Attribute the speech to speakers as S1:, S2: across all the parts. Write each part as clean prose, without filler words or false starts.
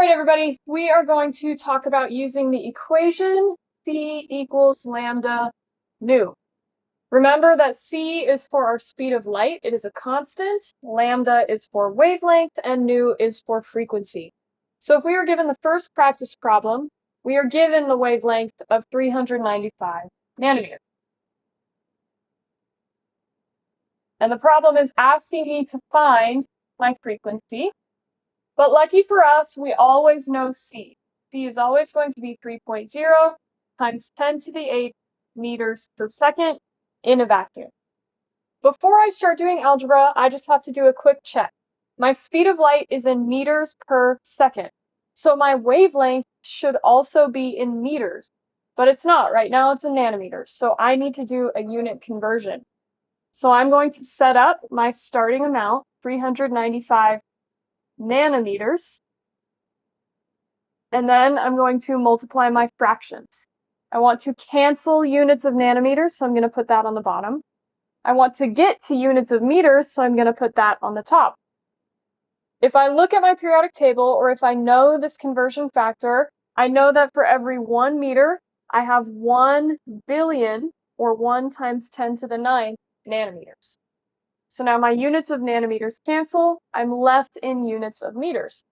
S1: right, everybody, we are going to talk about using the equation c equals lambda nu. Remember that c is for our speed of light. It is a constant. Lambda is for wavelength, and nu is for frequency. So if we are given the first practice problem, we are given the wavelength of 395 nanometers. And the problem is asking me to find my frequency. But lucky for us, we always know c. c is always going to be 3.0 times 10 to the 8 meters per second in a vacuum. Before I start doing algebra, I just have to do a quick check. My speed of light is in meters per second. So my wavelength should also be in meters, but it's not. Right now it's in nanometers. So I need to do a unit conversion. So I'm going to set up my starting amount, 395 nanometers, and then I'm going to multiply my fractions. I want to cancel units of nanometers, so I'm going to put that on the bottom. I want to get to units of meters, so I'm going to put that on the top. If I look at my periodic table, or if I know this conversion factor, I know that for every 1 meter, I have 1 billion, or 1 times 10 to the 9 nanometers. So now my units of nanometers cancel. I'm left in units of meters.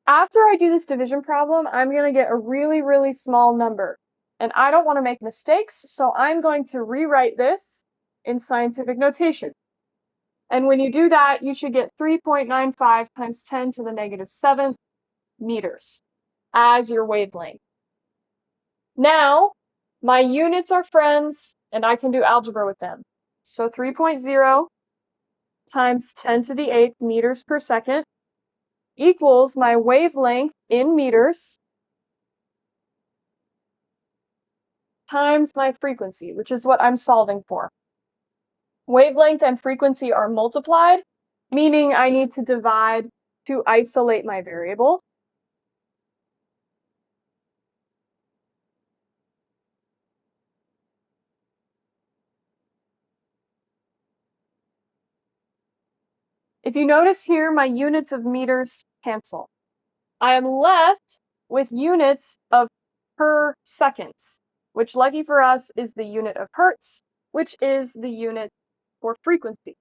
S1: After I do this division problem, I'm going to get a really, really small number. And I don't want to make mistakes, so I'm going to rewrite this in scientific notation. And when you do that, you should get 3.95 times 10 to the negative 7th meters as your wavelength. Now, my units are friends, and I can do algebra with them. So 3.0 times 10 to the 8th meters per second equals my wavelength in meters times my frequency, which is what I'm solving for. Wavelength and frequency are multiplied, meaning I need to divide to isolate my variable. If you notice here, my units of meters cancel. I am left with units of per seconds, which lucky for us is the unit of hertz, which is the unit for frequency.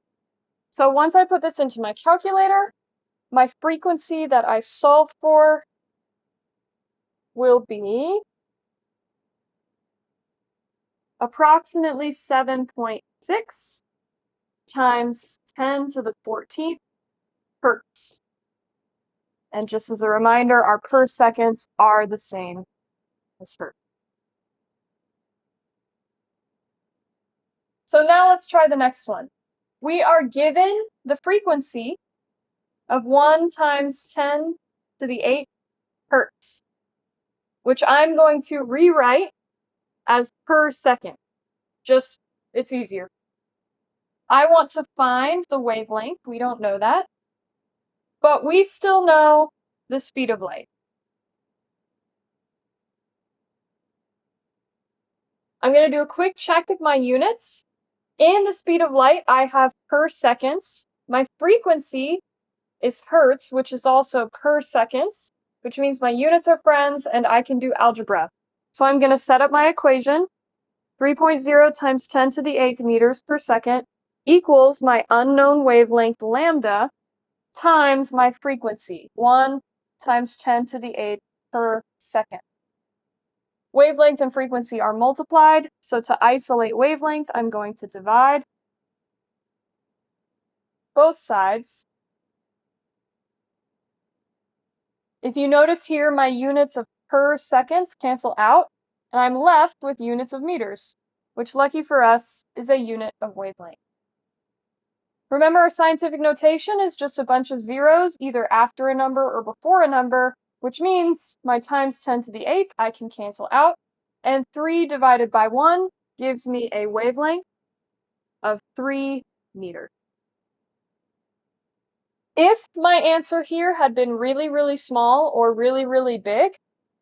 S1: So once I put this into my calculator, my frequency that I solved for will be approximately 7.6 times 10 to the 14th hertz. And just as a reminder, our per seconds are the same as hertz. So now let's try the next one. We are given the frequency of 1 times 10 to the 8 hertz, which I'm going to rewrite as per second. Just, it's easier. I want to find the wavelength. We don't know that. But we still know the speed of light. I'm going to do a quick check of my units. In the speed of light, I have per seconds. My frequency is hertz, which is also per seconds, which means my units are friends and I can do algebra. So I'm going to set up my equation. 3.0 times 10 to the 8th meters per second equals my unknown wavelength lambda times my frequency, 1 times 10 to the 8th per second. Wavelength and frequency are multiplied, so to isolate wavelength, I'm going to divide both sides. If you notice here, my units of per seconds cancel out, and I'm left with units of meters, which lucky for us is a unit of wavelength. Remember, our scientific notation is just a bunch of zeros, either after a number or before a number, which means my times 10 to the 8th I can cancel out, and 3 divided by 1 gives me a wavelength of 3 meters. If my answer here had been really, really small or really, really big,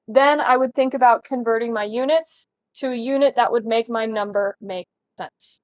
S1: then I would think about converting my units to a unit that would make my number make sense.